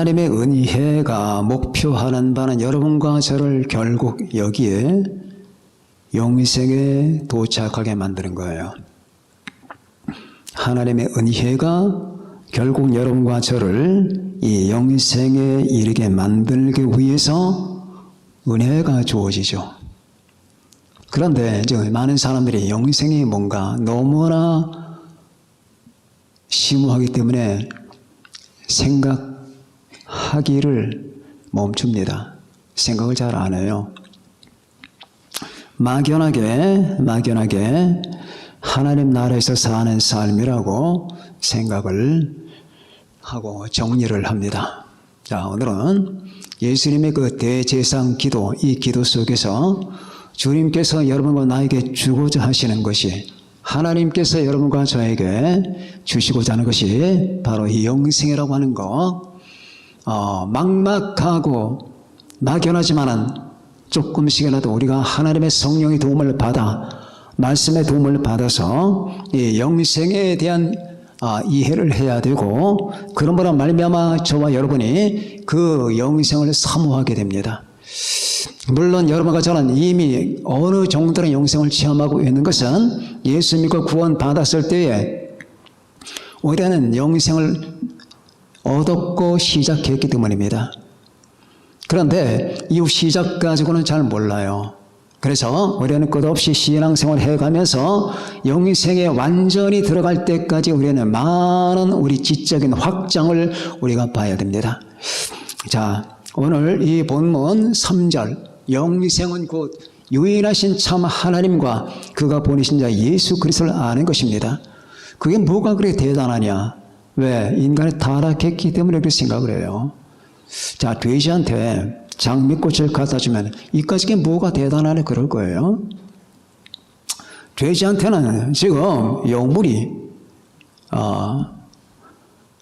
하나님의 은혜가 목표하는 바는 여러분과 저를 결국 여기에 영생에 도착하게 만드는 거예요. 하나님의 은혜가 결국 여러분과 저를 이 영생에 이르게 만들기 위해서 은혜가 주어지죠. 그런데 이제 많은 사람들이 영생이 뭔가 너무나 심오하기 때문에 생각하기를 멈춥니다. 생각을 잘 안 해요. 막연하게 하나님 나라에서 사는 삶이라고 생각을 하고 정리를 합니다. 자, 오늘은 예수님의 그 대제사장 기도, 이 기도 속에서 주님께서 여러분과 나에게 주고자 하시는 것이, 하나님께서 여러분과 저에게 주시고자 하는 것이 바로 이 영생이라고 하는 거, 막막하고 막연하지만은 조금씩이라도 우리가 하나님의 성령의 도움을 받아, 말씀의 도움을 받아서 이 영생에 대한 이해를 해야 되고, 그런 거로 말미암아 저와 여러분이 그 영생을 사모하게 됩니다. 물론 여러분과 저는 이미 어느 정도의 영생을 체험하고 있는 것은 예수 믿고 구원 받았을 때에 우리는 영생을 얻었고 시작했기 때문입니다. 그런데 이후 시작 가지고는 잘 몰라요. 그래서 우리는 끝없이 신앙생활을 해가면서 영생에 완전히 들어갈 때까지 우리는 많은 우리 지적인 확장을 우리가 봐야 됩니다. 자, 오늘 이 본문 3절, 영생은 곧 유일하신 참 하나님과 그가 보내신 자 예수 그리스도를 아는 것입니다. 그게 뭐가 그렇게 대단하냐? 왜? 인간이 타락했기 때문에 그렇게 생각을 해요. 자, 돼지한테 장미꽃을 갖다 주면 이까지게 뭐가 대단하네 그럴 거예요. 돼지한테는 지금 영물이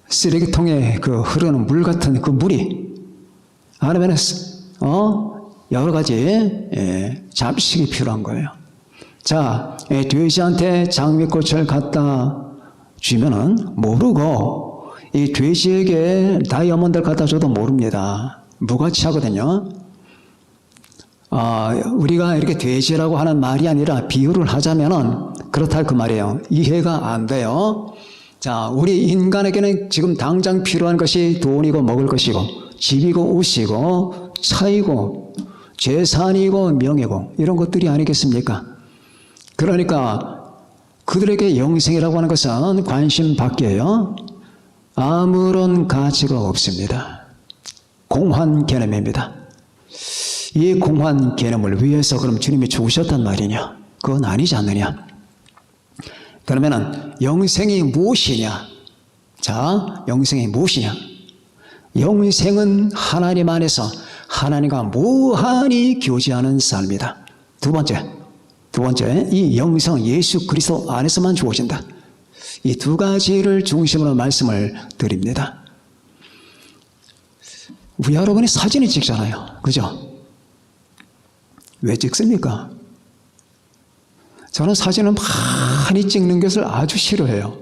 쓰레기통에 그 흐르는 물 같은 그 물이 아니면 여러 가지 잡식이 필요한 거예요. 자, 돼지한테 장미꽃을 갖다 주면은 모르고 이 돼지에게 다이아몬드를 갖다 줘도 모릅니다. 무가치하거든요. 우리가 이렇게 돼지라고 하는 말이 아니라 비유를 하자면은 그렇다 그 말이에요. 이해가 안 돼요. 자, 우리 인간에게는 지금 당장 필요한 것이 돈이고 먹을 것이고 집이고 옷이고 차이고 재산이고 명예고 이런 것들이 아니겠습니까? 그러니까 그들에게 영생이라고 하는 것은 관심 밖이에요. 아무런 가치가 없습니다. 공환 개념입니다. 이 공환 개념을 위해서 그럼 주님이 죽으셨단 말이냐? 그건 아니지 않느냐? 그러면은 영생이 무엇이냐? 자, 영생이 무엇이냐? 영생은 하나님 안에서 하나님과 무한히 교제하는 삶이다. 두 번째, 이 영생은 예수 그리스도 안에서만 주어진다. 이 두 가지를 중심으로 말씀을 드립니다. 우리 여러분이 사진을 찍잖아요. 그죠? 왜 찍습니까? 저는 사진을 많이 찍는 것을 아주 싫어해요.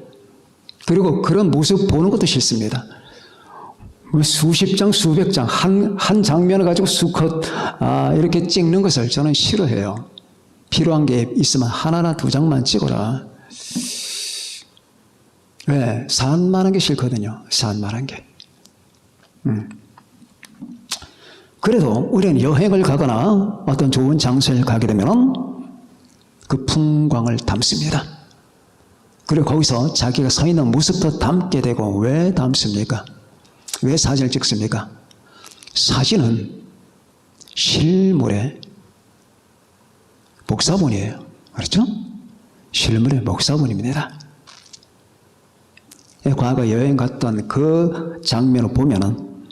그리고 그런 모습 보는 것도 싫습니다. 수십 장, 수백 장, 한 장면을 가지고 수컷 이렇게 찍는 것을 저는 싫어해요. 필요한 게 있으면 하나나 두 장만 찍어라. 왜? 산만한 게 싫거든요. 산만한 게. 그래도 우리는 여행을 가거나 어떤 좋은 장소에 가게 되면 그 풍광을 담습니다. 그리고 거기서 자기가 서 있는 모습도 담게 되고, 왜 담습니까? 왜 사진을 찍습니까? 사진은 실물의 복사본이에요. 그렇죠? 실물의 복사본입니다. 과거 여행 갔던 그 장면을 보면은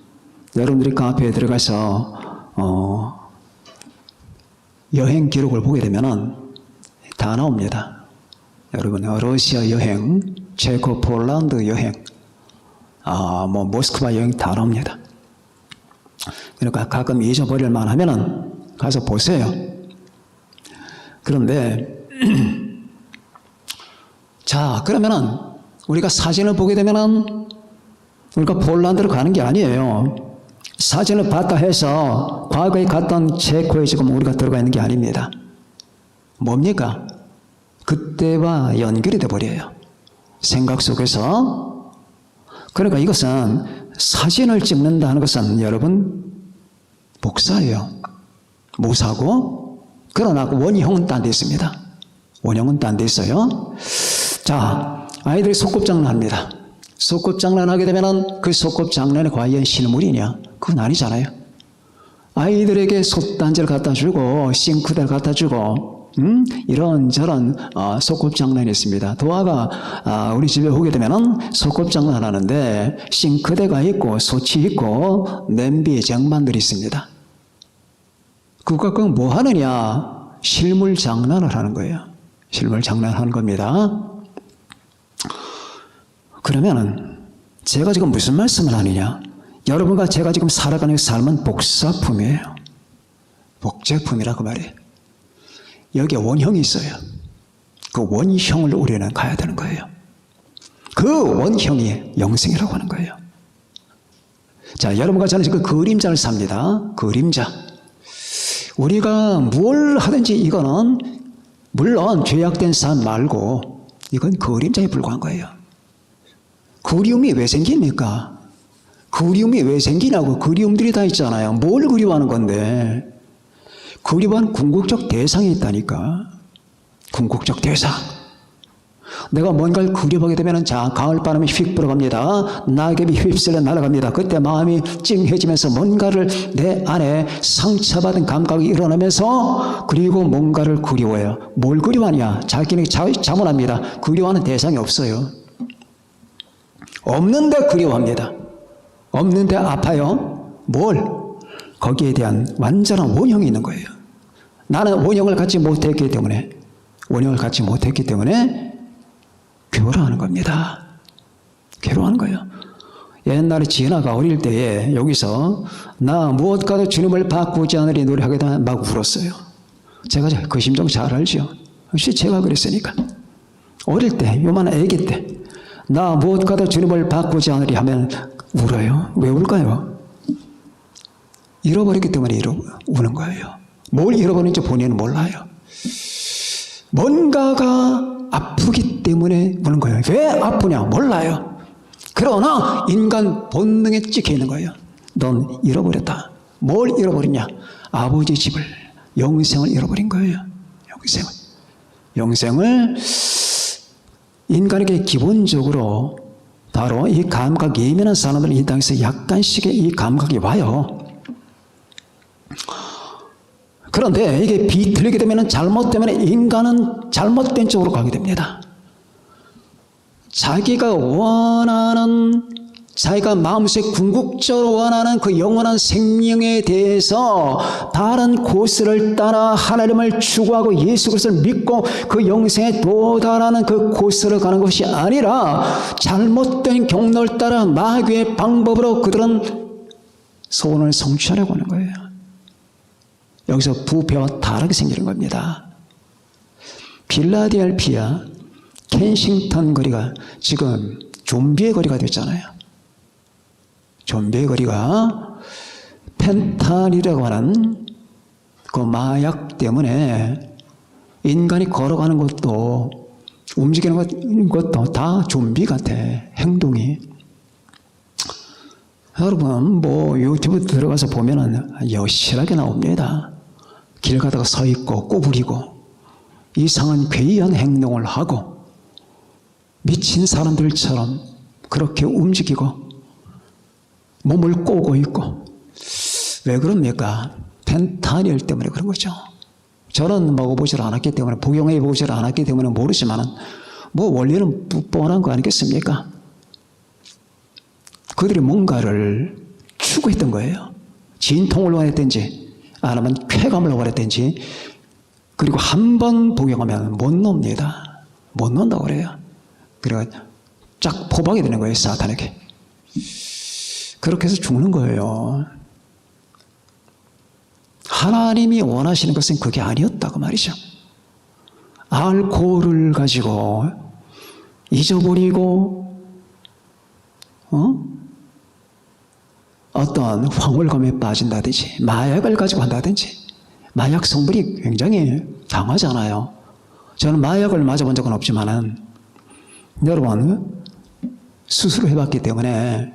여러분들이 카페에 들어가서 여행 기록을 보게 되면은 다 나옵니다. 여러분, 러시아 여행, 체코, 폴란드 여행, 모스크바 여행 다 나옵니다. 그러니까 가끔 잊어버릴만 하면은 가서 보세요. 그런데 자, 그러면은 우리가 사진을 보게 되면은 그러니까 폴란드로 가는 게 아니에요. 사진을 봤다 해서 과거에 갔던 체코에 지금 우리가 들어가 있는 게 아닙니다. 뭡니까? 그때와 연결이 돼버려요. 생각 속에서. 그러니까 이것은 사진을 찍는다는 것은 여러분 복사예요. 무사고. 그러나 원형은 딴 데 있습니다. 원형은 딴 데 있어요. 자, 아이들이 소꿉장난합니다. 소꿉장난하게 되면 그 소꿉장난이 과연 실물이냐? 그건 아니잖아요. 아이들에게 솥단지를 갖다 주고 싱크대를 갖다 주고 이런저런 소꿉장난이 있습니다. 도아가 우리 집에 오게 되면 소꿉장난 하는데 싱크대가 있고 솥이 있고 냄비 쟁반들이 있습니다. 그건 뭐 하느냐? 실물 장난을 하는 거예요. 실물 장난하는 겁니다. 그러면은 제가 지금 무슨 말씀을 하느냐? 여러분과 제가 지금 살아가는 삶은 복사품이에요. 복제품이라고 말해요. 여기에 원형이 있어요. 그 원형을 우리는 가야 되는 거예요. 그 원형이 영생이라고 하는 거예요. 자, 여러분과 저는 지금 그림자를 삽니다. 그림자. 우리가 뭘 하든지 이거는 물론 죄악된 삶 말고 이건 그림자에 불과한 거예요. 그리움이 왜 생깁니까? 그리움이 왜 생기냐고. 그리움들이 다 있잖아요. 뭘 그리워하는 건데. 그리워하는 궁극적 대상이 있다니까. 궁극적 대상. 내가 뭔가를 그리워하게 되면 자, 가을바람이 휙 불어갑니다. 낙엽이 휩쓸려 날아갑니다. 그때 마음이 찡해지면서 뭔가를 내 안에 상처받은 감각이 일어나면서 그리고 뭔가를 그리워해요. 뭘 그리워하냐? 자기는 자문합니다. 그리워하는 대상이 없어요. 없는데 그리워합니다. 없는데 아파요. 뭘? 거기에 대한 완전한 원형이 있는 거예요. 나는 원형을 갖지 못했기 때문에 괴로워하는 겁니다. 괴로워하는 거예요. 옛날에 지은아가 어릴 때에 여기서 나 무엇과도 주님을 바꾸지 않으리 노래하게 되면 막 울었어요. 제가 그 심정 잘 알죠. 역시 제가 그랬으니까. 어릴 때, 요만한 애기 때 나 무엇과도 주님을 바꾸지 않으리 하면 울어요. 왜 울까요? 잃어버렸기 때문에 우는 거예요. 뭘 잃어버린지 본인은 몰라요. 뭔가가 아프기 때문에 우는 거예요. 왜 아프냐? 몰라요. 그러나 인간 본능에 찍혀 있는 거예요. 넌 잃어버렸다. 뭘 잃어버리냐? 아버지 집을, 영생을 잃어버린 거예요. 영생을 인간에게 기본적으로 바로 이 감각 예민한 사람들은 이 땅에서 약간씩의 이 감각이 와요. 그런데 이게 비틀리게 되면 잘못되면 인간은 잘못된 쪽으로 가게 됩니다. 자기가 원하는, 자기가 마음속에 궁극적으로 원하는 그 영원한 생명에 대해서 바른 코스를 따라 하나님을 추구하고 예수 그리스도를 믿고 그 영생에 도달하는 그 코스를 가는 것이 아니라 잘못된 경로를 따라 마귀의 방법으로 그들은 소원을 성취하려고 하는 거예요. 여기서 부패와 타락이 생기는 겁니다. 필라델피아, 켄싱턴 거리가 지금 좀비의 거리가 됐잖아요. 좀비의 거리가 펜탄이라고 하는 그 마약 때문에 인간이 걸어가는 것도 움직이는 것도 다 좀비 같아. 행동이. 여러분 뭐 유튜브 들어가서 보면은 여실하게 나옵니다. 길 가다가 서 있고 꼬부리고 이상한 괴이한 행동을 하고 미친 사람들처럼 그렇게 움직이고 몸을 꼬고 있고. 왜 그럽니까? 펜타닐 때문에 그런 거죠. 저는 먹어보질 않았기 때문에, 복용해보질 않았기 때문에 모르지만 뭐 원리는 뻔한 거 아니겠습니까? 그들이 뭔가를 추구했던 거예요. 진통을 원했든지 아니면 쾌감을 원했든지. 그리고 한 번 복용하면 못 놉니다. 못 논다고 그래요. 그래서 쫙 포박이 되는 거예요, 사탄에게. 그렇게 해서 죽는 거예요. 하나님이 원하시는 것은 그게 아니었다고 말이죠. 알코올을 가지고 잊어버리고 어떤 황홀감에 빠진다든지 마약을 가지고 한다든지 마약 성분이 굉장히 강하잖아요. 저는 마약을 맞아본 적은 없지만은 여러분 수술을 해봤기 때문에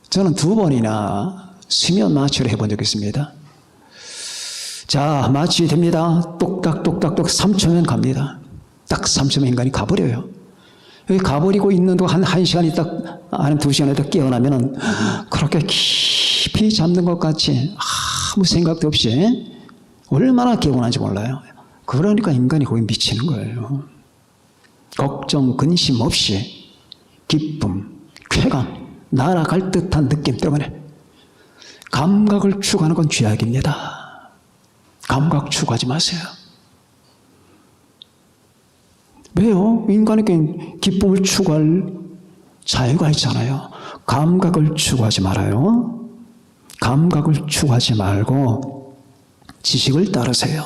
저는 2번이나 수면 마취를 해본 적이 있습니다. 자, 마취 됩니다. 똑딱똑딱똑 3초면 갑니다. 딱 3초면 인간이 가버려요. 여기 가버리고 있는 동안 한 시간 있다, 아니면 2시간 있다 깨어나면은 그렇게 깊이 잠든 것 같이 아무 생각도 없이 얼마나 개운한지 몰라요. 그러니까 인간이 거기 미치는 거예요. 걱정, 근심 없이 기쁨, 쾌감, 날아갈 듯한 느낌 때문에 감각을 추구하는 건 죄악입니다. 감각 추구하지 마세요. 왜요? 인간에게 기쁨을 추구할 자유가 있잖아요. 감각을 추구하지 말아요. 감각을 추구하지 말고 지식을 따르세요.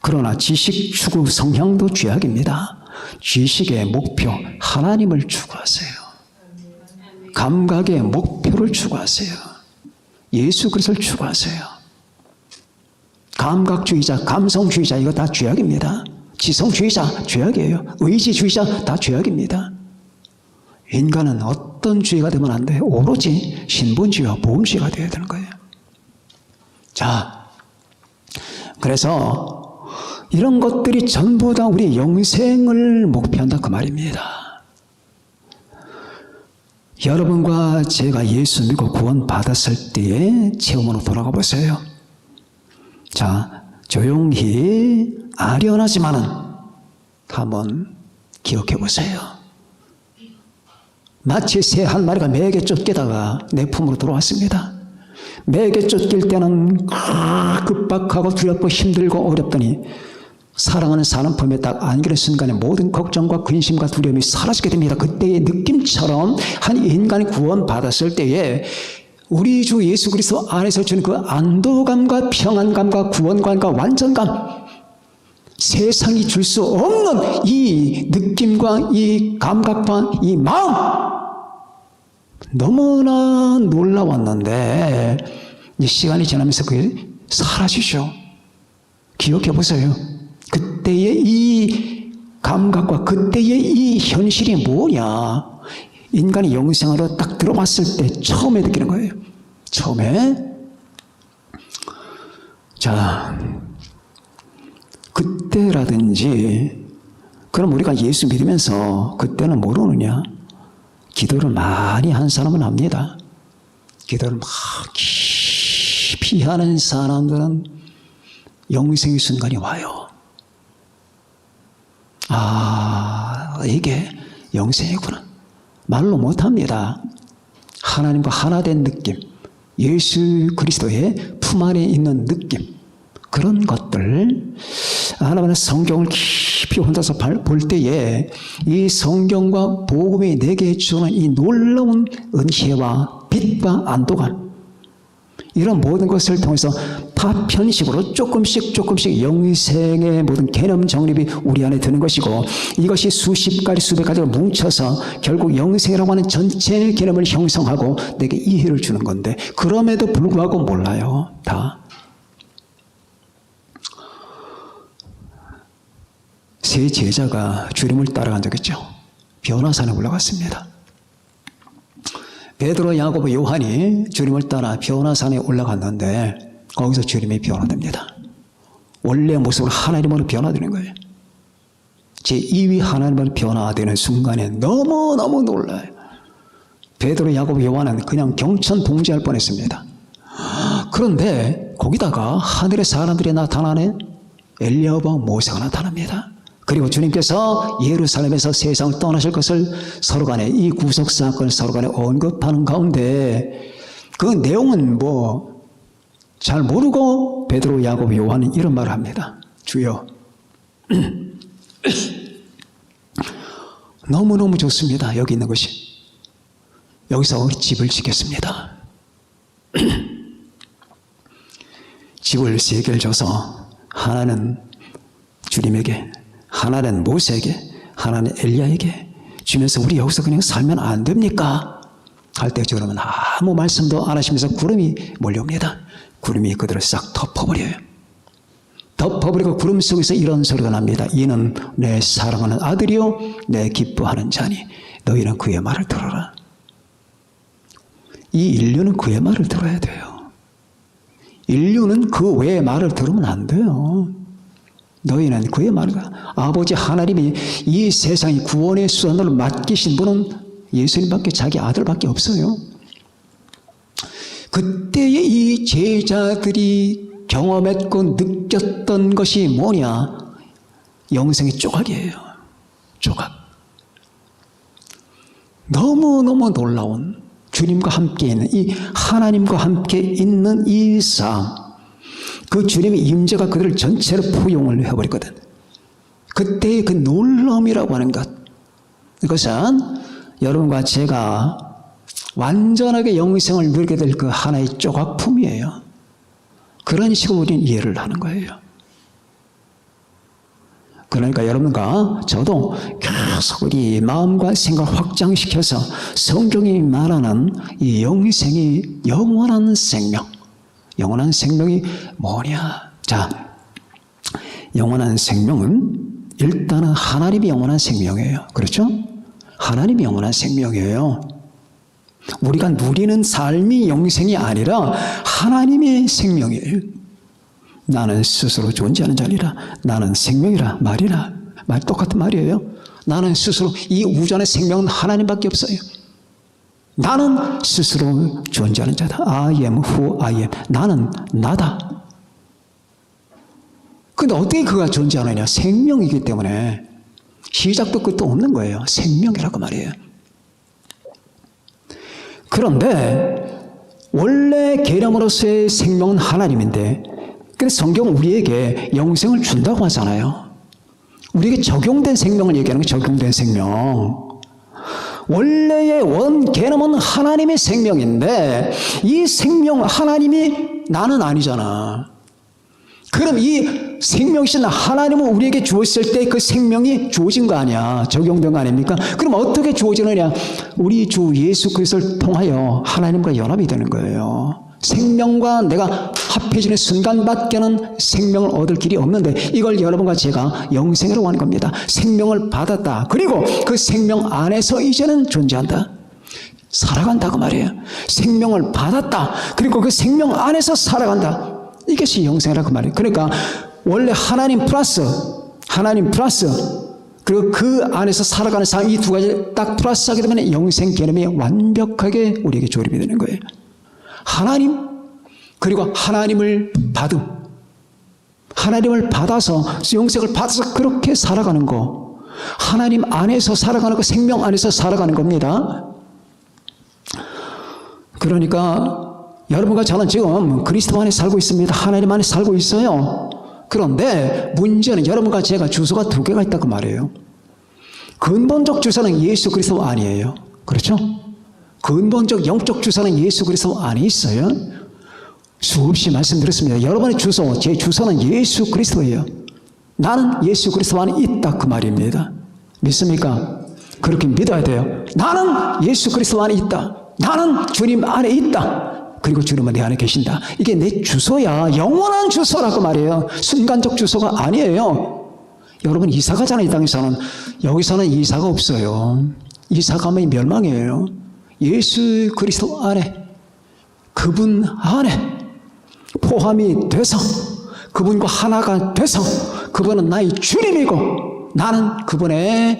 그러나 지식 추구 성향도 죄악입니다. 지식의 목표 하나님을 추구하세요. 감각의 목표를 추구하세요. 예수 그리스도를 추구하세요. 감각주의자, 감성주의자 이거 다 죄악입니다. 지성주의자 죄악이에요. 의지주의자 다 죄악입니다. 인간은 어떤 주의가 되면 안 돼요. 오로지 신분주의와 보험주의가 되어야 되는 거예요. 자, 그래서 이런 것들이 전부 다 우리 영생을 목표한다 그 말입니다. 여러분과 제가 예수 믿고 구원 받았을 때의 체험으로 돌아가 보세요. 자, 조용히 아련하지만은 한번 기억해 보세요. 마치 새 한 마리가 매개 쫓기다가 내 품으로 들어왔습니다. 매개 쫓길 때는 급박하고 두렵고 힘들고 어렵더니 사랑하는 사람 품에 딱 안기는 순간에 모든 걱정과 근심과 두려움이 사라지게 됩니다. 그때의 느낌처럼 한 인간이 구원받았을 때에 우리 주 예수 그리스도 안에서 주는 그 안도감과 평안감과 구원감과 완전감, 세상이 줄 수 없는 이 느낌과 이 감각과 이 마음, 너무나 놀라웠는데 이 시간이 지나면서 그게 사라지죠. 기억해 보세요. 그때의 이 감각과 그때의 이 현실이 뭐냐. 인간이 영생으로 딱 들어왔을 때 처음에 느끼는 거예요. 처음에. 자, 그때라든지 그럼 우리가 예수 믿으면서 그때는 모르느냐? 기도를 많이 한 사람은 압니다. 기도를 막 깊이 하는 사람들은 영생의 순간이 와요. 아, 이게 영생이구나. 말로 못합니다. 하나님과 하나 된 느낌, 예수 그리스도의 품 안에 있는 느낌, 그런 것들 하나님의 성경을 깊이 혼자서 볼 때에 이 성경과 복음이 내게 주는 이 놀라운 은혜와 빛과 안도감, 이런 모든 것을 통해서 파편식으로 조금씩 영생의 모든 개념 정립이 우리 안에 드는 것이고, 이것이 수십 가지 수백 가지로 뭉쳐서 결국 영생이라고 하는 전체 개념을 형성하고 내게 이해를 주는 건데, 그럼에도 불구하고 몰라요. 다. 세 제자가 주님을 따라간 적 있죠. 변화산에 올라갔습니다. 베드로, 야고보, 요한이 주님을 따라 변화산에 올라갔는데 거기서 주님이 변화됩니다. 원래 모습으로 하나님으로 변화되는 거예요. 제2위 하나님으로 변화되는 순간에 너무너무 놀라요. 베드로, 야고보, 요한은 그냥 경천 동지할 뻔했습니다. 그런데 거기다가 하늘의 사람들이 나타나네. 엘리야와 모세가 나타납니다. 그리고 주님께서 예루살렘에서 세상을 떠나실 것을 서로간에 이 구속사건을 서로간에 언급하는 가운데 그 내용은 뭐 잘 모르고 베드로, 야고보, 요한은 이런 말을 합니다. 주여, 너무너무 좋습니다. 여기 있는 것이. 여기서 우리 집을 짓겠습니다. 집을 3개를 줘서 하나는 주님에게, 하나는 모세에게, 하나는 엘리야에게 주면서 우리 여기서 그냥 살면 안 됩니까? 갈대처럼 아무 말씀도 안 하시면서 구름이 몰려옵니다. 구름이 그들을 싹 덮어버려요. 덮어버리고 구름 속에서 이런 소리가 납니다. 이는 내 사랑하는 아들이요 내 기뻐하는 자니 너희는 그의 말을 들어라. 이 인류는 그의 말을 들어야 돼요. 인류는 그 외의 말을 들으면 안 돼요. 너희는 그의 말을 아버지 하나님이 이 세상의 구원의 수단으로 맡기신 분은 예수님밖에 자기 아들밖에 없어요. 그때의 이 제자들이 경험했고 느꼈던 것이 뭐냐? 영생의 조각이에요. 조각. 너무너무 놀라운 주님과 함께 있는 이 하나님과 함께 있는 이 삶. 그 주님의 임재가 그들을 전체로 포용을 해버리거든. 그때의 그 놀라움이라고 하는 것. 이것은 여러분과 제가 완전하게 영생을 누리게 될 그 하나의 조각품이에요. 그런 식으로 우리는 이해를 하는 거예요. 그러니까 여러분과 저도 계속 우리 마음과 생각을 확장시켜서 성경이 말하는 이 영생이 영원한 생명. 영원한 생명이 뭐냐? 자, 영원한 생명은 일단은 하나님이 영원한 생명이에요. 그렇죠? 하나님이 영원한 생명이에요. 우리가 누리는 삶이 영생이 아니라 하나님의 생명이에요. 나는 스스로 존재하는 자니라. 나는 생명이라 말이라. 말 똑같은 말이에요. 나는 스스로 이 우주안의 생명은 하나님밖에 없어요. 나는 스스로 존재하는 자다. I am who I am. 나는 나다. 근데 어떻게 그가 존재하느냐? 생명이기 때문에 시작도 끝도 없는 거예요. 생명이라고 말이에요. 그런데 원래 개념으로서의 생명은 하나님인데 근데 성경은 우리에게 영생을 준다고 하잖아요. 우리에게 적용된 생명을 얘기하는 게 적용된 생명. 원래의 원 개념은 하나님의 생명인데 이 생명 하나님이 나는 아니잖아. 그럼 이 생명이신 하나님은 우리에게 주었을 때 그 생명이 주어진 거 아니야. 적용된 거 아닙니까? 그럼 어떻게 주어지느냐? 우리 주 예수 그리스도를 통하여 하나님과 연합이 되는 거예요. 생명과 내가 합해지는 순간밖에는 생명을 얻을 길이 없는데 이걸 여러분과 제가 영생이라고 하는 겁니다. 생명을 받았다. 그리고 그 생명 안에서 이제는 존재한다. 살아간다고 말이에요. 생명을 받았다. 그리고 그 생명 안에서 살아간다. 이것이 영생이라고 말이에요. 그러니까 원래 하나님 플러스 그리고 그 안에서 살아가는 삶 이 두 가지를 딱 플러스하게 되면 영생 개념이 완벽하게 우리에게 조립이 되는 거예요. 하나님 그리고 하나님을 받음. 하나님을 받아서 영생을 받아서 그렇게 살아가는 거. 하나님 안에서 살아가는 거, 생명 안에서 살아가는 겁니다. 그러니까 여러분과 저는 지금 그리스도 안에 살고 있습니다. 하나님 안에 살고 있어요. 그런데 문제는 여러분과 제가 주소가 두 개가 있다고 말이에요. 근본적 주소는 예수 그리스도 아니에요. 그렇죠? 근본적 영적 주소는 예수 그리스도 안에 있어요. 수없이 말씀드렸습니다. 여러분의 주소, 제 주소는 예수 그리스도예요. 나는 예수 그리스도 안에 있다 그 말입니다. 믿습니까? 그렇게 믿어야 돼요. 나는 예수 그리스도 안에 있다. 나는 주님 안에 있다. 그리고 주님은 내 안에 계신다. 이게 내 주소야. 영원한 주소라고 말이에요. 순간적 주소가 아니에요. 여러분 이사 가잖아요. 이 땅에서는. 여기서는 이사가 없어요. 이사 가면 멸망이에요. 예수 그리스도 안에 그분 안에 포함이 돼서 그분과 하나가 돼서 그분은 나의 주님이고 나는 그분의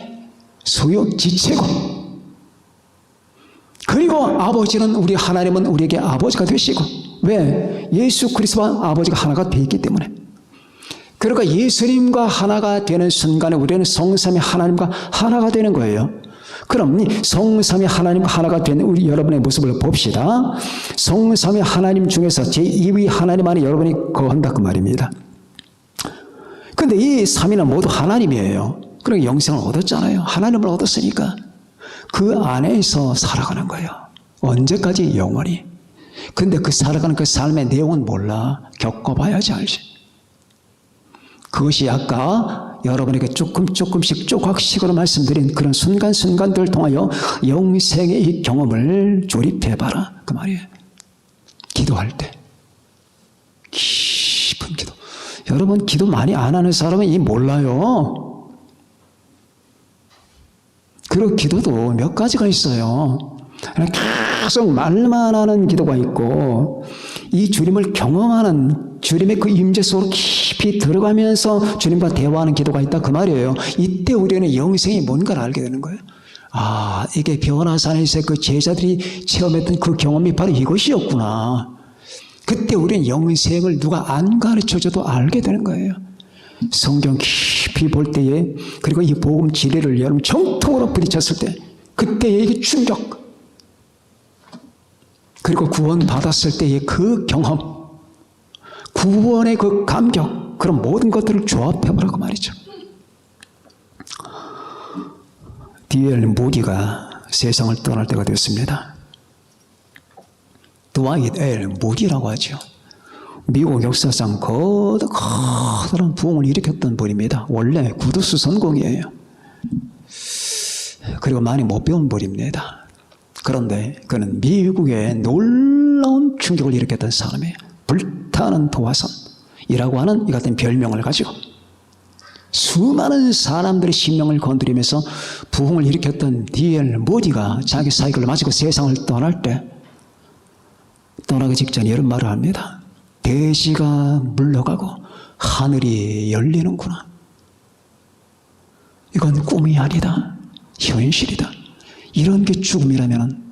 소유 지체고 그리고 아버지는 우리 하나님은 우리에게 아버지가 되시고 왜? 예수 그리스도와 아버지가 하나가 되어 있기 때문에 그러니까 예수님과 하나가 되는 순간에 우리는 성삼위 하나님과 하나가 되는 거예요. 그럼 성삼위 하나님과 하나가 된 우리 여러분의 모습을 봅시다. 성삼위 하나님 중에서 제2위 하나님 안에 여러분이 거한다 그 말입니다. 그런데 이 삼위는 모두 하나님이에요. 그러니까 영생을 얻었잖아요. 하나님을 얻었으니까 그 안에서 살아가는 거예요. 언제까지? 영원히. 근데 그 살아가는 그 삶의 내용은 몰라. 겪어봐야지 알지. 그것이 아까 여러분에게 조금씩 조각식으로 말씀드린 그런 순간순간들을 통하여 영생의 이 경험을 조립해봐라. 그 말이에요. 기도할 때 깊은 기도. 여러분 기도 많이 안 하는 사람은 이 몰라요. 그리고 기도도 몇 가지가 있어요. 계속 말만 하는 기도가 있고, 이 주님을 경험하는 주님의 그 임재 속으로 깊이 들어가면서 주님과 대화하는 기도가 있다 그 말이에요. 이때 우리는 영생이 뭔가를 알게 되는 거예요. 아, 이게 변화산에서 그 제자들이 체험했던 그 경험이 바로 이것이었구나. 그때 우리는 영생을 누가 안 가르쳐줘도 알게 되는 거예요. 성경 깊이 볼 때에, 그리고 이 복음 진리를 여러분 정통으로 부딪혔을 때, 그때의 이 충격, 그리고 구원 받았을 때의 그 경험, 구원의 그 감격, 그런 모든 것들을 조합해보라고 말이죠. D.L. 무디가 세상을 떠날 때가 되었습니다. 드와이트 L. 무디라고 하죠. 미국 역사상 커다란 부흥을 일으켰던 분입니다. 원래 구두수 전공이에요. 그리고 많이 못 배운 분입니다. 그런데 그는 미국에 놀라운 충격을 일으켰던 사람이에요. 불타는 도화선이라고 하는 이 같은 별명을 가지고 수많은 사람들의 심령을 건드리면서 부흥을 일으켰던 D.L. 무디가 자기 사역을 마치고 세상을 떠날 때, 떠나기 직전에 이런 말을 합니다. 대지가 물러가고 하늘이 열리는구나. 이건 꿈이 아니다. 현실이다. 이런 게 죽음이라면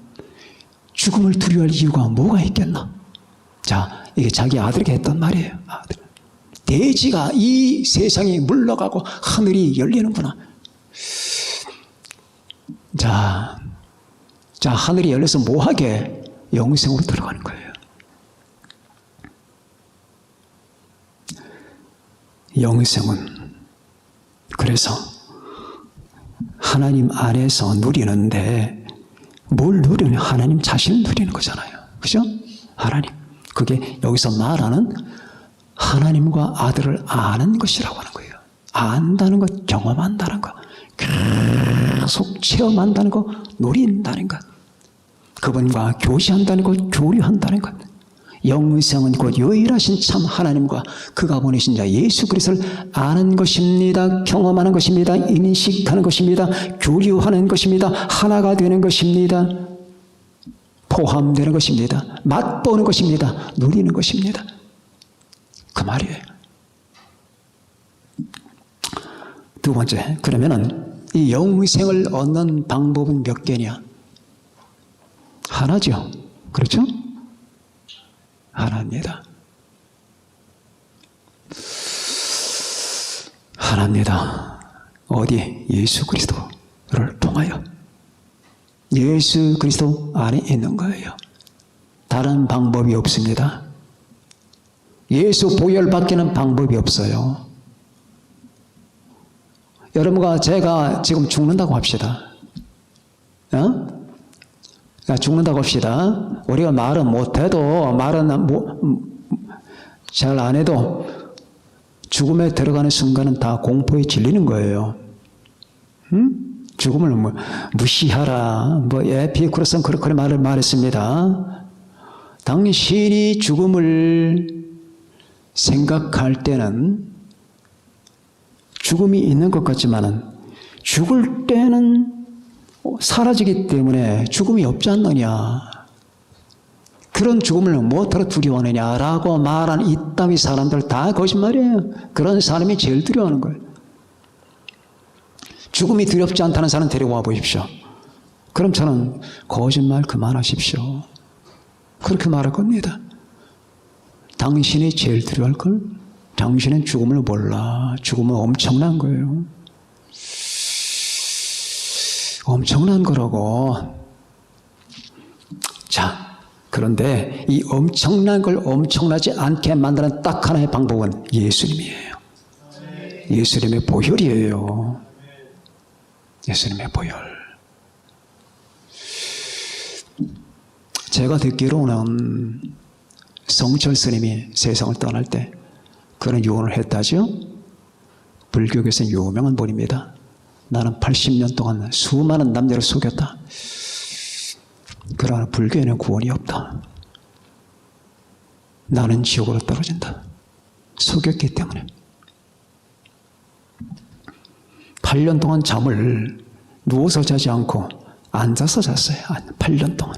죽음을 두려워할 이유가 뭐가 있겠나? 자, 이게 자기 아들에게 했던 말이에요. 아들. 대지가 이 세상이 물러가고 하늘이 열리는구나. 자, 하늘이 열려서 뭐하게? 영생으로 들어가는 거예요. 영생은 그래서 하나님 안에서 누리는데, 뭘 누리는? 하나님 자신을 누리는 거잖아요. 그죠? 하나님. 그게 여기서 말하는 하나님과 아들을 아는 것이라고 하는 거예요. 안다는 것, 경험한다는 것, 계속 체험한다는 것, 누린다는 것, 그분과 교제한다는 것, 교류한다는 것. 영생은 곧 유일하신 참 하나님과 그가 보내신 자 예수 그리스도를 아는 것입니다. 경험하는 것입니다. 인식하는 것입니다. 교류하는 것입니다. 하나가 되는 것입니다. 포함되는 것입니다. 맛보는 것입니다. 누리는 것입니다. 그 말이에요. 두 번째, 그러면은 이 영생을 얻는 방법은 몇 개냐? 하나죠. 그렇죠? 하나입니다. 하나입니다. 어디? 예수 그리스도를 통하여. 예수 그리스도 안에 있는 거예요. 다른 방법이 없습니다. 예수 보혈 밖에는 방법이 없어요. 여러분과 제가 지금 죽는다고 합시다. 죽는다고 합시다. 우리가 말은 못해도, 말은 잘 안 해도 죽음에 들어가는 순간은 다 공포에 질리는 거예요. 죽음을 무시하라. 에피쿠로스는 그렇게 말했습니다. 당신이 죽음을 생각할 때는 죽음이 있는 것 같지만은 죽을 때는 사라지기 때문에 죽음이 없지 않느냐. 그런 죽음을 무엇으로 두려워하느냐라고 말하는 이따위 사람들 다 거짓말이에요. 그런 사람이 제일 두려워하는 거예요. 죽음이 두렵지 않다는 사람 데리고 와 보십시오. 그럼 저는 거짓말 그만하십시오. 그렇게 말할 겁니다. 당신이 제일 두려워할 걸? 당신은 죽음을 몰라. 죽음은 엄청난 거예요. 엄청난 거라고. 자, 그런데 이 엄청난 걸 엄청나지 않게 만드는 딱 하나의 방법은 예수님이에요. 예수님의 보혈이에요. 예수님의 보혈. 제가 듣기로는 성철 스님이 세상을 떠날 때 그런 유언을 했다죠. 불교에서 유명한 본입니다. 나는 80년 동안 수많은 남녀를 속였다. 그러나 불교에는 구원이 없다. 나는 지옥으로 떨어진다. 속였기 때문에. 8년 동안 잠을 누워서 자지 않고 앉아서 잤어요. 8년 동안.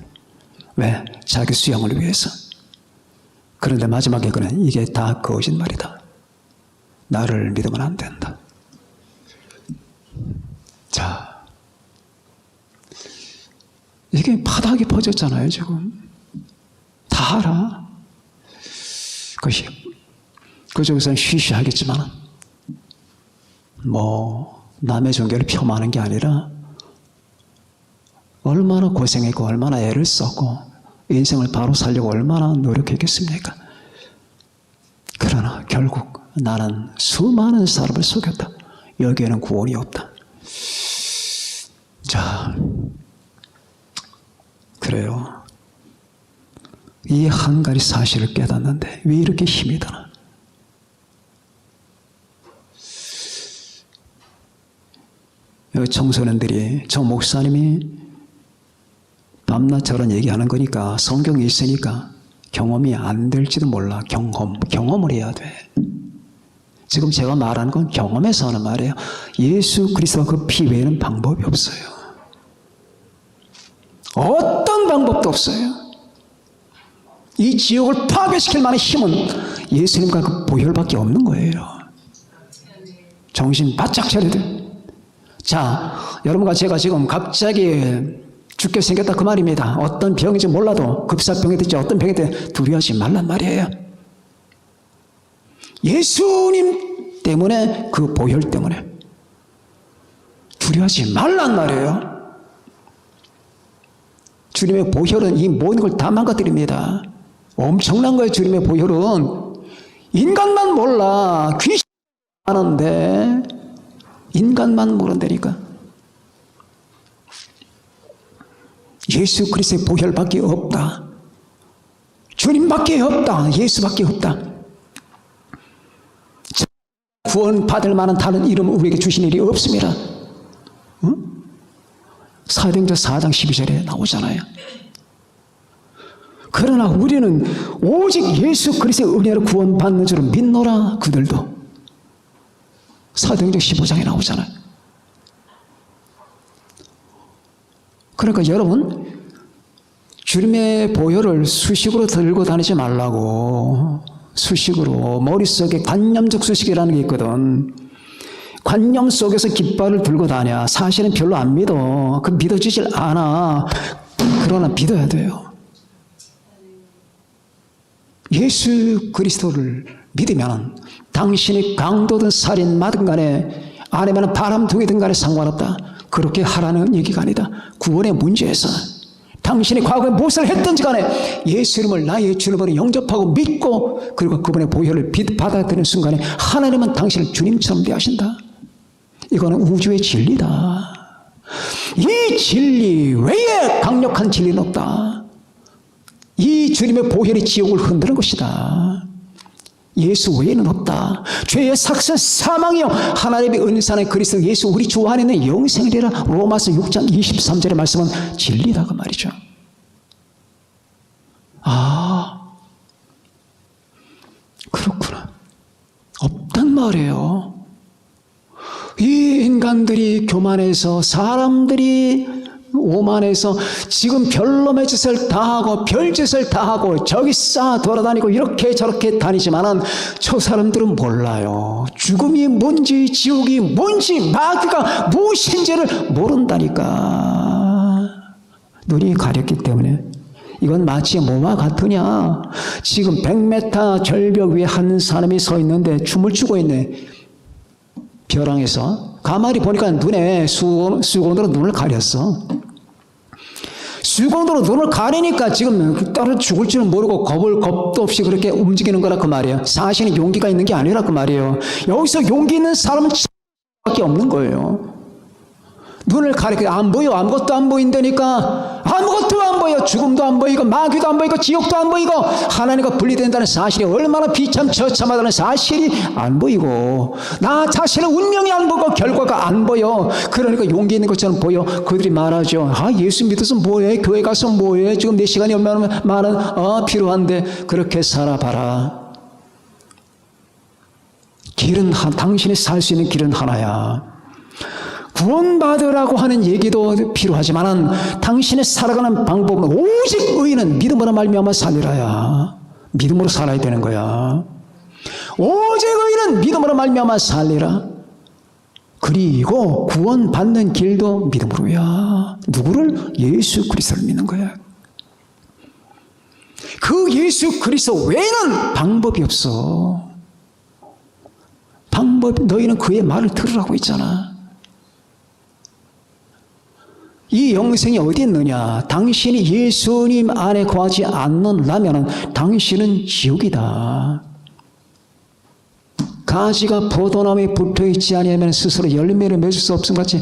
왜? 자기 수양을 위해서. 그런데 마지막에 그는 이게 다 거짓말이다. 나를 믿으면 안 된다. 자, 이게 바닥이 퍼졌잖아요, 지금. 다 알아. 그쪽에서는 쉬쉬하겠지만, 남의 종교를 폄하하는 게 아니라, 얼마나 고생했고, 얼마나 애를 썼고, 인생을 바로 살려고 얼마나 노력했겠습니까? 그러나 결국 나는 수많은 사람을 속였다. 여기에는 구원이 없다. 자, 그래요. 이 한 가지 사실을 깨닫는데 왜 이렇게 힘이 드나? 여기 청소년들이 저 목사님이 밤낮 저런 얘기하는 거니까 성경이 있으니까 경험이 안 될지도 몰라. 경험을 해야 돼. 지금 제가 말하는 건 경험에서 하는 말이에요. 예수 그리스도와 그 피 외에는 방법이 없어요. 어떤 방법도 없어요. 이 지옥을 파괴시킬 만한 힘은 예수님과 그 보혈밖에 없는 거예요. 정신 바짝 차려야 돼. 자, 여러분과 제가 지금 갑자기 죽게 생겼다 그 말입니다. 어떤 병인지 몰라도 급사병이 됐지 어떤 병이 됐지 두려워하지 말란 말이에요. 예수님 때문에 그 보혈 때문에 두려워하지 말란 말이에요. 주님의 보혈은 이 모든 걸 다 망가뜨립니다. 엄청난 거예요. 주님의 보혈은. 인간만 몰라. 귀신 아는데 인간만 모른다니까. 예수 그리스도의 보혈밖에 없다. 주님밖에 없다. 예수밖에 없다. 구원받을 만한 다른 이름 우리에게 주신 일이 없습니다. 응? 사도행전 4장 12절에 나오잖아요. 그러나 우리는 오직 예수 그리스도의 은혜로 구원받는 줄 믿노라. 그들도 사도행전 15장에 나오잖아요. 그러니까 여러분, 주님의 보혈을 수식으로 들고 다니지 말라고. 수식으로. 머릿속에 관념적 수식이라는 게 있거든. 관념 속에서 깃발을 들고 다녀. 사실은 별로 안 믿어. 그 믿어지질 않아. 그러나 믿어야 돼요. 예수 그리스도를 믿으면 당신이 강도든 살인마든 간에 아니면 바람둥이든 간에 상관없다. 그렇게 하라는 얘기가 아니다. 구원의 문제에서 당신이 과거에 무엇을 했든지 간에 예수 이름을 나의 주님으로 영접하고 믿고 그리고 그분의 보혈을 받아들이는 순간에 하나님은 당신을 주님처럼 대하신다. 이거는 우주의 진리다. 이 진리 외에 강력한 진리는 없다. 이 주님의 보혈이 지옥을 흔드는 것이다. 예수 외에는 없다. 죄의 삭선 사망이요 하나님의 은사는 그리스도 예수 우리 주 안에 있는 영생이라. 로마서 6장 23절의 말씀은 진리다 그 말이죠. 아, 그렇구나. 없단 말이에요. 이 인간들이 교만해서 사람들이 오만해서 지금 별놈의 짓을 다 하고 별짓을 다 하고 저기 싸 돌아다니고 이렇게 저렇게 다니지만은 저 사람들은 몰라요. 죽음이 뭔지 지옥이 뭔지 마귀가 무엇인지를 모른다니까. 눈이 가렸기 때문에. 이건 마치 뭐와 같으냐. 지금 100m 절벽 위에 한 사람이 서 있는데 춤을 추고 있네. 벼랑에서 가만히 보니까 눈에 수건으로 눈을 가렸어. 수건으로 눈을 가리니까 지금 따로 죽을 줄은 모르고 겁도 없이 그렇게 움직이는 거라 그 말이에요. 사실은 용기가 있는 게 아니라 그 말이에요. 여기서 용기 있는 사람은 밖에 없는 거예요. 눈을 가리켜 안 보여. 아무것도 안 보인다니까. 아무것도 안 보여. 죽음도 안 보이고 마귀도 안 보이고 지옥도 안 보이고 하나님과 분리된다는 사실이 얼마나 비참처참하다는 사실이 안 보이고 나 자신의 운명이 안 보고 결과가 안 보여. 그러니까 용기 있는 것처럼 보여. 그들이 말하죠. 아, 예수 믿어서 뭐해? 교회 가서 뭐해? 지금 내 시간이 얼마나 많은 필요한데. 그렇게 살아봐라. 길은 당신이 살 수 있는 길은 하나야. 구원받으라고 하는 얘기도 필요하지만 당신의 살아가는 방법은 오직 의인은 믿음으로 말미암아 살리라야. 믿음으로 살아야 되는 거야. 오직 의인은 믿음으로 말미암아 살리라. 그리고 구원받는 길도 믿음으로야. 누구를? 예수 그리스도를 믿는 거야. 그 예수 그리스도 외에는 방법이 없어. 너희는 그의 말을 들으라고 했잖아. 이 영생이 어디 있느냐? 당신이 예수님 안에 거하지 않는다면 당신은 지옥이다. 가지가 포도나무에 붙어있지 아니하면 스스로 열매를 맺을 수 없음 같이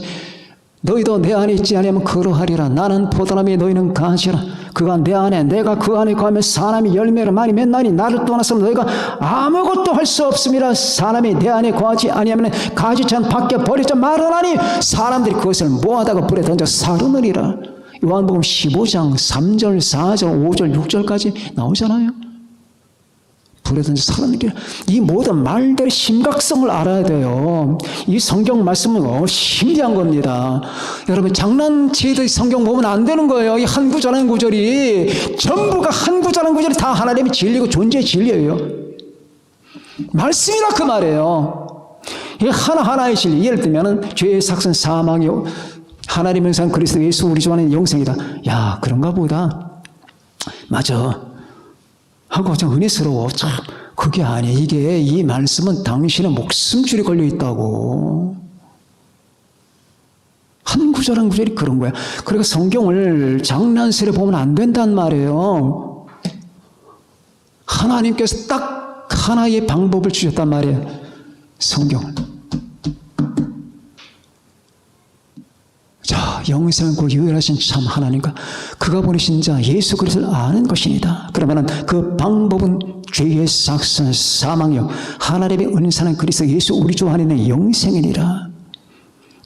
너희도 내 안에 있지 아니하면 그러하리라. 나는 포도나무에 너희는 가지라. 그가 내 안에 내가 그 안에 거하면 사람이 열매를 많이 맺나니 나를 떠나서 너희가 아무것도 할 수 없음이라. 사람이 내 안에 거하지 아니하면 가지처럼 밖에 버리자 말하나니 사람들이 그것을 모아다가 불에 던져 사르느니라. 요한복음 15장 3절 4절 5절 6절까지 나오잖아요. 불에 던져 사르느니라. 이 모든 말들의 심각성을 알아야 돼요. 이 성경 말씀은 신비한 겁니다. 여러분 장난치듯이 성경 보면 안 되는 거예요. 이 한 구절 한 구절이 전부가 한 구절 한 구절이 다 하나님의 진리고 존재의 진리예요. 말씀이라 그 말이에요. 이 하나하나의 진리. 예를 들면 죄의 삭은 사망이요 하나님의 상 그리스도 예수 우리 주 안에 영생이다. 야, 그런가 보다. 맞아. 하고 좀 은혜스러워. 참 그게 아니야. 이게 이 말씀은 당신의 목숨줄이 걸려 있다고. 한 구절 한 구절이 그런 거야. 그러니까 성경을 장난스레 보면 안 된단 말이에요. 하나님께서 딱 하나의 방법을 주셨단 말이에요. 성경을. 자, 영생은 그 유일하신 참 하나님과 그가 보내신 자 예수 그리스도를 아는 것이니다. 그러면 그 방법은 죄의 삭선 사망이요 하나님의 은사는 그리스도 예수 우리 주 안에 있는 영생이니라.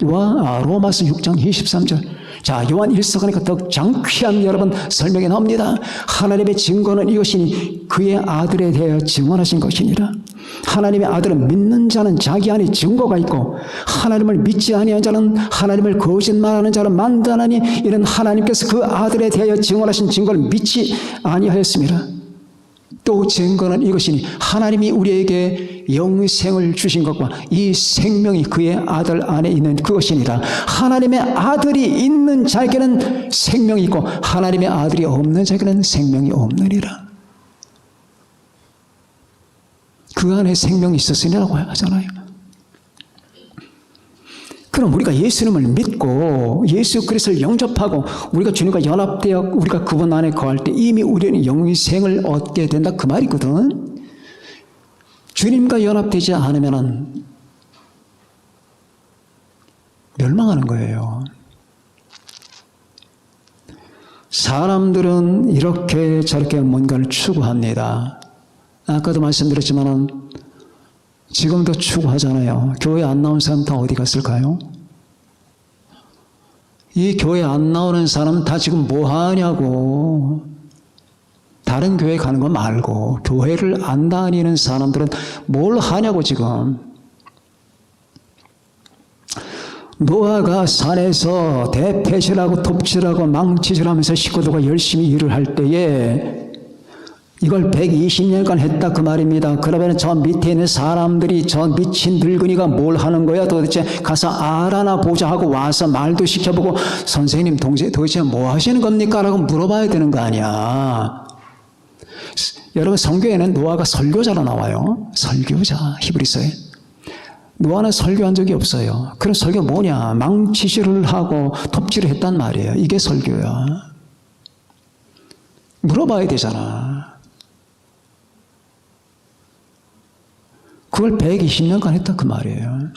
로마서 6장 23절. 자, 요한 1서 가니까 더 장쾌한 여러분 설명이 나옵니다. 하나님의 증거는 이것이니 그의 아들에 대하여 증언하신 것이니라. 하나님의 아들은 믿는 자는 자기 안에 증거가 있고 하나님을 믿지 아니한 자는 하나님을 거짓말하는 자를 만드나니 이는 하나님께서 그 아들에 대하여 증언하신 증거를 믿지 아니하였습니다. 또 증거는 이것이니 하나님이 우리에게 영생을 주신 것과 이 생명이 그의 아들 안에 있는 그것이니라. 하나님의 아들이 있는 자에게는 생명이 있고 하나님의 아들이 없는 자에게는 생명이 없느니라. 그 안에 생명이 있었으니라고 하잖아요. 그럼 우리가 예수님을 믿고 예수 그리스도를 영접하고 우리가 주님과 연합되어 우리가 그분 안에 거할 때 이미 우리는 영생을 얻게 된다 그 말이거든. 주님과 연합되지 않으면 멸망하는 거예요. 사람들은 이렇게 저렇게 뭔가를 추구합니다. 아까도 말씀드렸지만 지금도 추구하잖아요. 교회 안 나온 사람 다 어디 갔을까요? 이 교회 안 나오는 사람은 다 지금 뭐 하냐고. 다른 교회 가는 거 말고 교회를 안 다니는 사람들은 뭘 하냐고 지금. 노아가 산에서 대패질하고 톱질하고 망치질하면서 식구들과 열심히 일을 할 때에 이걸 120년간 했다 그 말입니다. 그러면 저 밑에 있는 사람들이 저 미친 늙은이가 뭘 하는 거야 도대체 가서 알아나 보자 하고 와서 말도 시켜보고 선생님 도대체 뭐 하시는 겁니까? 라고 물어봐야 되는 거 아니야. 여러분 성경에는 노아가 설교자로 나와요. 설교자 히브리서에. 노아는 설교한 적이 없어요. 그럼 설교 뭐냐? 망치질을 하고 톱질을 했단 말이에요. 이게 설교야. 물어봐야 되잖아. 그걸 120년간 했다 그 말이에요.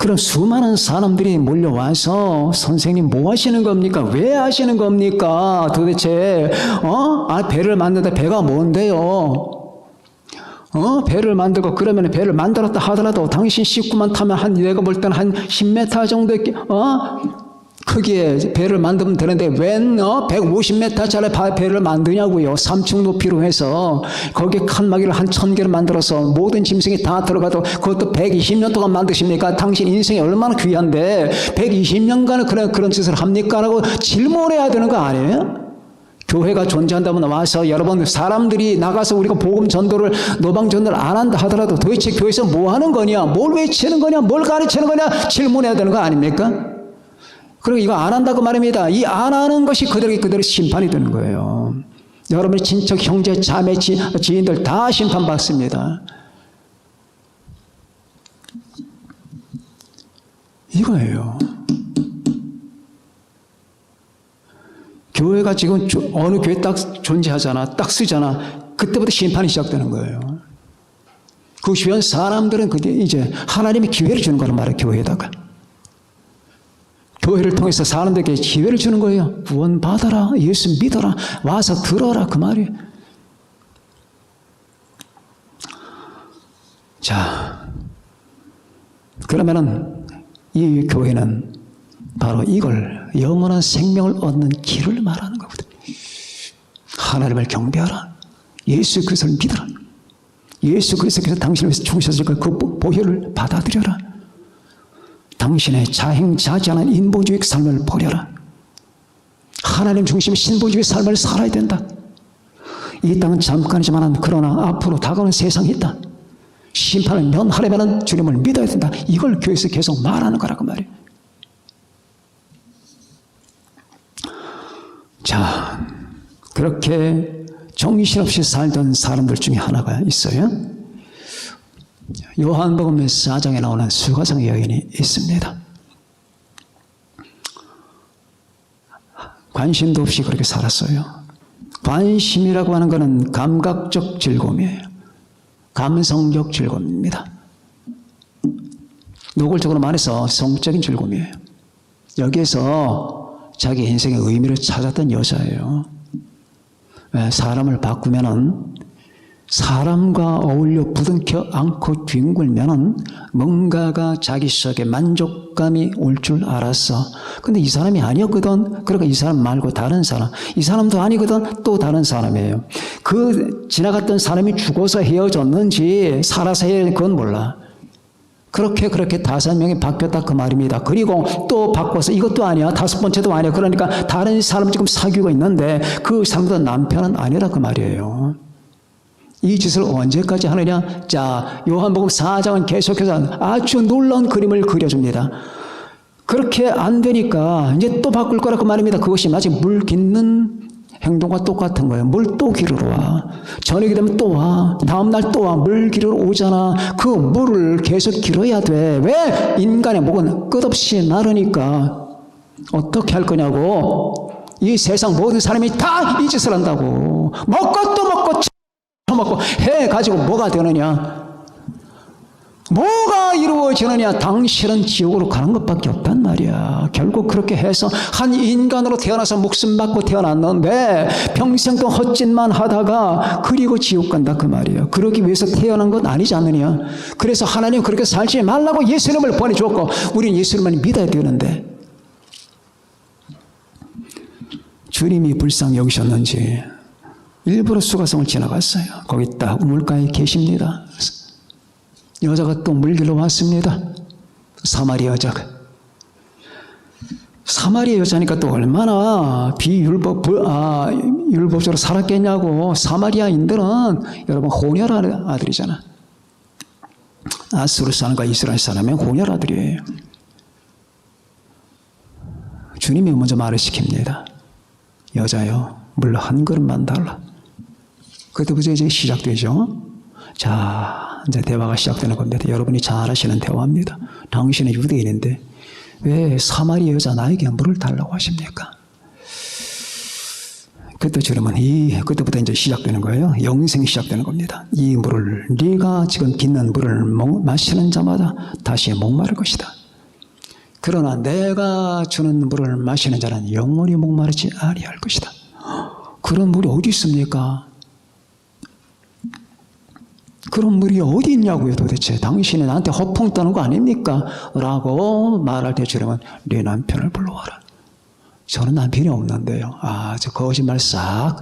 그럼 수많은 사람들이 몰려와서 선생님 뭐 하시는 겁니까? 왜 하시는 겁니까? 도대체 배를 만드는데 배가 뭔데요? 배를 만들고 그러면 배를 만들었다 하더라도 당신 식구만 타면 내가 볼 때는 한 10m 정도의 크기의 배를 만들면 되는데 웬 150m짜리 배를 만드냐고요. 3층 높이로 해서 거기에 칸막이를 한 1000개를 만들어서 모든 짐승이 다 들어가도 그것도 120년 동안 만드십니까? 당신 인생이 얼마나 귀한데 120년간을 그런 짓을 합니까? 라고 질문해야 되는 거 아니에요? 교회가 존재한다면 와서 여러분 사람들이 나가서 우리가 복음 전도를 노방 전도를 안 한다 하더라도 도대체 교회에서 뭐 하는 거냐? 뭘 외치는 거냐? 뭘 가르치는 거냐? 질문해야 되는 거 아닙니까? 그리고 이거 안 한다고 말입니다. 이 안 하는 것이 그대로 심판이 되는 거예요. 여러분의 친척, 형제, 자매, 지인들 다 심판받습니다. 이거예요. 교회가 지금 어느 교회 딱 존재하잖아, 딱 쓰잖아. 그때부터 심판이 시작되는 거예요. 그 주변 사람들은 이제 하나님이 기회를 주는 거란 말이에요, 교회에다가. 교회를 통해서 사람들에게 기회를 주는 거예요. 구원 받아라, 예수 믿어라, 와서 들어라, 그 말이에요. 자, 그러면은 이 교회는 바로 이걸 영원한 생명을 얻는 길을 말하는 거거든요. 하나님을 경배하라. 예수 그리스도를 믿어라. 예수 그리스도께서 당신을 위해서 죽으셨으니까 그 보혈을 받아들여라. 당신의 자행자지하는 인본주의 삶을 버려라. 하나님 중심의 신본주의 삶을 살아야 된다. 이 땅은 잠깐이지만 그러나 앞으로 다가오는 세상이 있다. 심판을 면하려면 주님을 믿어야 된다. 이걸 교회에서 계속 말하는 거라고 말이에요. 자, 그렇게 정신없이 살던 사람들 중에 하나가 있어요. 요한복음 4장에 나오는 수가성 여인이 있습니다. 관심도 없이 그렇게 살았어요. 관심이라고 하는 것은 감각적 즐거움이에요. 감성적 즐거움입니다. 노골적으로 말해서 성적인 즐거움이에요. 여기에서 자기 인생의 의미를 찾았던 여자예요. 사람을 바꾸면은 사람과 어울려 부둥켜 안고 뒹굴면은 뭔가가 자기 속에 만족감이 올 줄 알았어. 근데 이 사람이 아니었거든. 그러니까 이 사람 말고 다른 사람. 이 사람도 아니거든. 또 다른 사람이에요. 그 지나갔던 사람이 죽어서 헤어졌는지 살아서 헤어진 건 몰라. 그렇게 5명이 바뀌었다 그 말입니다. 그리고 또 바꿔서 이것도 아니야. 5번째도 아니야. 그러니까 다른 사람 지금 사귀고 있는데 그 사람도 남편은 아니라 그 말이에요. 이 짓을 언제까지 하느냐? 자, 요한복음 4장은 계속해서 아주 놀라운 그림을 그려줍니다. 그렇게 안 되니까 이제 또 바꿀 거라고 말입니다. 그것이 마치 물 깃는 행동과 똑같은 거예요. 물 또 기르러 와. 저녁이 되면 또 와. 다음날 또 와. 물 기르러 오잖아. 그 물을 계속 기러야 돼. 왜? 인간의 목은 끝없이 마르니까. 어떻게 할 거냐고. 이 세상 모든 사람이 다 이 짓을 한다고. 먹고 또 먹고 먹고 해가지고 뭐가 되느냐? 뭐가 이루어지느냐? 당신은 지옥으로 가는 것밖에 없단 말이야. 결국 그렇게 해서 한 인간으로 태어나서 목숨 받고 태어났는데 평생 동안 헛짓만 하다가 그리고 지옥 간다 그 말이에요. 그러기 위해서 태어난 건 아니지 않느냐? 그래서 하나님 그렇게 살지 말라고 예수님을 보내줬고 우리는 예수님을 믿어야 되는데 주님이 불쌍히 여기셨는지 일부러 수가성을 지나갔어요. 거기 딱 우물가에 계십니다. 여자가 또 물길로 왔습니다. 사마리아 여자가. 사마리아 여자니까 또 얼마나 율법적으로 살았겠냐고. 사마리아인들은 여러분 혼혈 아들이잖아. 아수르 사람과 이스라엘 사람은 혼혈 아들이에요. 주님이 먼저 말을 시킵니다. 여자요, 물 한 그릇만 달라. 그때부터 이제 시작되죠. 자, 이제 대화가 시작되는 겁니다. 여러분이 잘 아시는 대화입니다. 당신은 유대인인데 왜 사마리아 여자 나에게 물을 달라고 하십니까? 그때 주님은 그때부터 이제 시작되는 거예요. 영생이 시작되는 겁니다. 이 물을 네가 지금 빚는 물을 마시는 자마다 다시 목마를 것이다. 그러나 내가 주는 물을 마시는 자는 영원히 목마르지 아니할 것이다. 그런 물이 어디 있습니까? 그런 물이 어디 있냐고요 도대체. 당신이 나한테 허풍 떠는 거 아닙니까? 라고 말할 때 주님은 네 남편을 불러와라. 저는 남편이 없는데요. 저 거짓말 싹.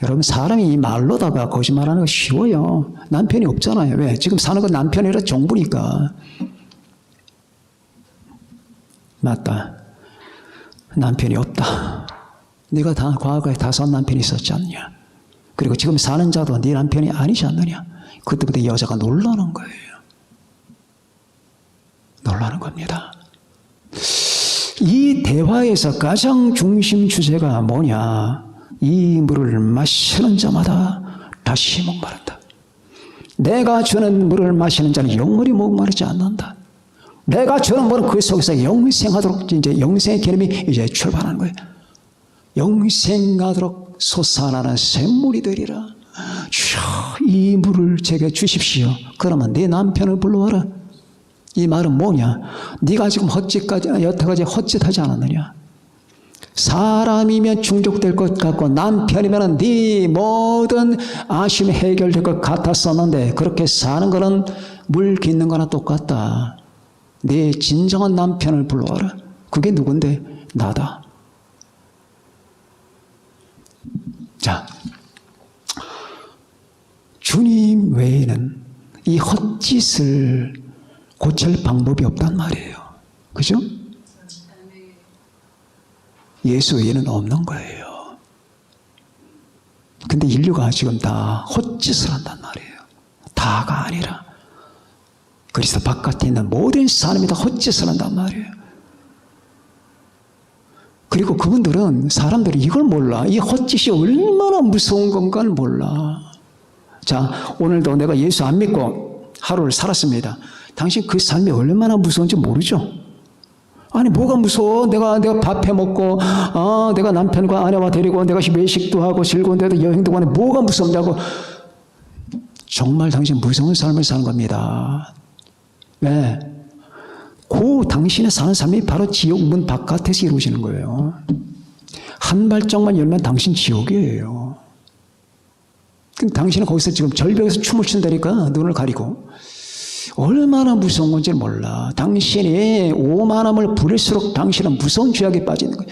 여러분 사람이 이 말로다가 거짓말하는 거 쉬워요. 남편이 없잖아요. 왜? 지금 사는 건 남편이라 정부니까. 맞다. 남편이 없다. 네가 과거에 5 남편이 있었지 않냐. 그리고 지금 사는 자도 네 남편이 아니지 않느냐. 그때부터 여자가 놀라는 거예요. 놀라는 겁니다. 이 대화에서 가장 중심 주제가 뭐냐. 이 물을 마시는 자마다 다시 목마른다. 내가 주는 물을 마시는 자는 영원히 목마르지 않는다. 내가 주는 물은 그 속에서 영생하도록 이제 영생의 개념이 이제 출발하는 거예요. 영생하도록 솟아나는 샘물이 되리라. 주여 이 물을 제게 주십시오. 그러면 네 남편을 불러와라. 이 말은 뭐냐? 네가 지금 여태까지 헛짓하지 않았느냐? 사람이면 충족될 것 같고 남편이면 네 모든 아쉬움이 해결될 것 같았었는데 그렇게 사는 거는 물 깃는 거나 똑같다. 네 진정한 남편을 불러와라. 그게 누군데? 나다. 자, 주님 외에는 이 헛짓을 고칠 방법이 없단 말이에요. 그죠? 예수 외에는 없는 거예요. 근데 인류가 지금 다 헛짓을 한단 말이에요. 다가 아니라 그리스도 바깥에 있는 모든 사람이 다 헛짓을 한단 말이에요. 그리고 그분들은 사람들이 이걸 몰라. 이 헛짓이 얼마나 무서운 건가를 몰라. 자, 오늘도 내가 예수 안 믿고 하루를 살았습니다. 당신 그 삶이 얼마나 무서운지 모르죠? 아니 뭐가 무서워? 내가 밥 해먹고 내가 남편과 아내와 데리고 내가 외식도 하고 즐거운 데도 여행도 가고 뭐가 무섭냐고. 정말 당신 무서운 삶을 사는 겁니다. 왜? 그 당신의 사는 삶이 바로 지옥 문 바깥에서 이루어지는 거예요. 한 발짝만 열면 당신 지옥이에요. 근데 당신은 거기서 지금 절벽에서 춤을 춘다니까 눈을 가리고. 얼마나 무서운 건지 몰라. 당신이 오만함을 부릴수록 당신은 무서운 죄악에 빠지는 거예요.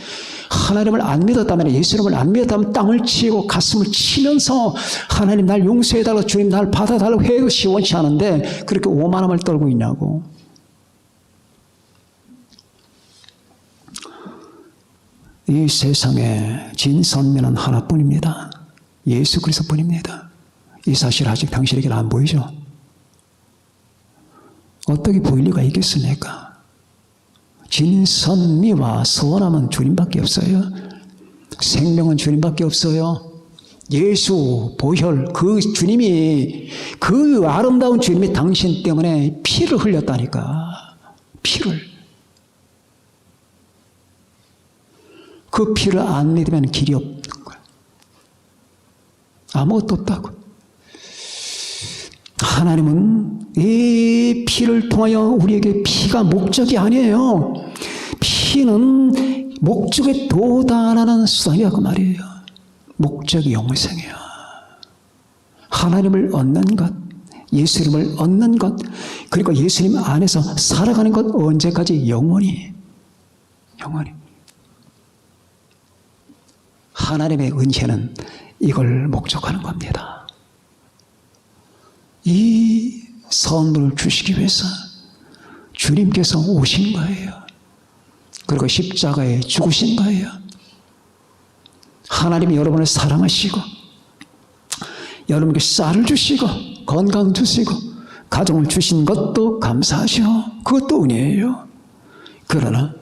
하나님을 안 믿었다면, 예수님을 안 믿었다면 땅을 치고 가슴을 치면서 하나님 날 용서해달라고, 주님 날 받아달라고 해도 시원치 않은데 그렇게 오만함을 떨고 있냐고. 이 세상에 진선미는 하나뿐입니다. 예수 그리스도뿐입니다. 이 사실 아직 당신에게는 안 보이죠? 어떻게 보일 리가 있겠습니까? 진선미와 선함은 주님밖에 없어요. 생명은 주님밖에 없어요. 예수, 보혈, 그 주님이, 그 아름다운 주님이 당신 때문에 피를 흘렸다니까. 피를. 그 피를 안 믿으면 길이 없는 거야. 아무것도 없다고. 하나님은 이 피를 통하여 우리에게 피가 목적이 아니에요. 피는 목적에 도달하는 수단이야 그 말이에요. 목적이 영생이야. 하나님을 얻는 것, 예수님을 얻는 것, 그리고 예수님 안에서 살아가는 것 언제까지? 영원히. 영원히. 하나님의 은혜는 이걸 목적하는 겁니다. 이 선물을 주시기 위해서 주님께서 오신 거예요. 그리고 십자가에 죽으신 거예요. 하나님이 여러분을 사랑하시고 여러분께 쌀을 주시고 건강 주시고 가정을 주신 것도 감사하죠. 그것도 은혜예요. 그러나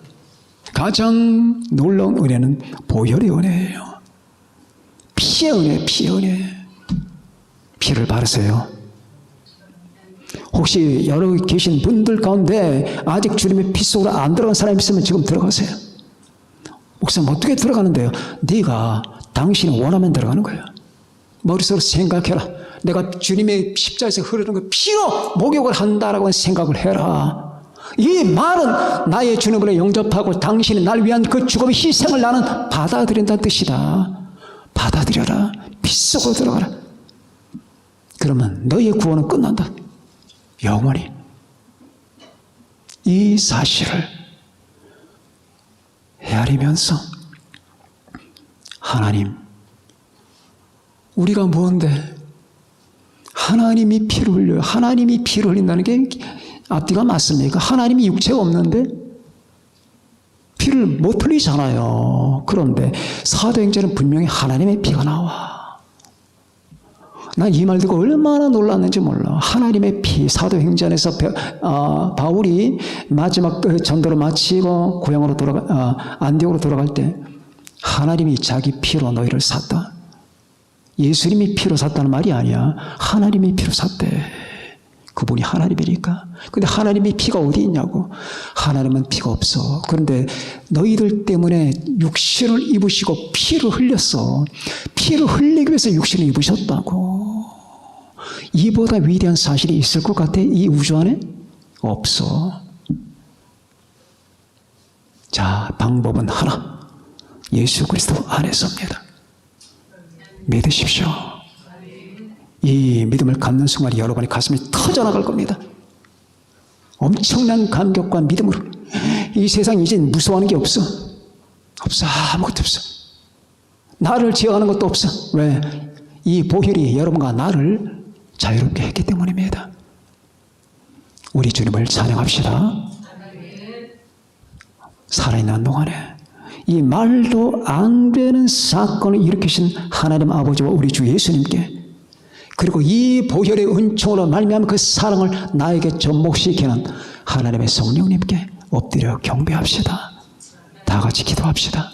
가장 놀라운 은혜는 보혈의 은혜예요. 피의 은혜, 피의 은혜. 피를 바르세요. 혹시 여기 계신 분들 가운데 아직 주님의 피 속으로 안 들어간 사람이 있으면 지금 들어가세요. 목사님 어떻게 들어가는데요? 네가 당신이 원하면 들어가는 거예요. 머릿속으로 생각해라. 내가 주님의 십자가에서 흐르는 그 피로 목욕을 한다라고 생각을 해라. 이 말은 나의 주님을 영접하고 당신이 날 위한 그 죽음의 희생을 나는 받아들인다는 뜻이다. 받아들여라. 빗속으로 들어가라. 그러면 너의 구원은 끝난다. 영원히. 이 사실을 헤아리면서 하나님, 우리가 뭔데 하나님이 피를 흘려요. 하나님이 피를 흘린다는 게 앞뒤가 맞습니까? 하나님이 육체가 없는데 피를 못 흘리잖아요. 그런데 사도행전은 분명히 하나님의 피가 나와. 난 이 말 듣고 얼마나 놀랐는지 몰라. 하나님의 피. 사도행전에서 바울이 마지막 전도를 마치고 고향으로 안디옥으로 돌아갈 때 하나님이 자기 피로 너희를 샀다. 예수님이 피로 샀다는 말이 아니야. 하나님이 피로 샀대. 그분이 하나님이니까. 근데 하나님의 피가 어디 있냐고. 하나님은 피가 없어. 그런데 너희들 때문에 육신을 입으시고 피를 흘렸어. 피를 흘리기 위해서 육신을 입으셨다고. 이보다 위대한 사실이 있을 것 같아? 이 우주 안에? 없어. 자, 방법은 하나. 예수 그리스도 안에서입니다. 믿으십시오. 이 믿음을 갖는 순간 여러분의 가슴이 터져나갈 겁니다. 엄청난 감격과 믿음으로. 이 세상에 이제 무서워하는 게 없어. 없어. 아무것도 없어. 나를 제어하는 것도 없어. 왜? 이 보혈이 여러분과 나를 자유롭게 했기 때문입니다. 우리 주님을 찬양합시다. 살아있는 동안에 이 말도 안 되는 사건을 일으키신 하나님 아버지와 우리 주 예수님께, 그리고 이 보혈의 은총으로 말미암은 그 사랑을 나에게 접목시키는 하나님의 성령님께 엎드려 경배합시다. 다 같이 기도합시다.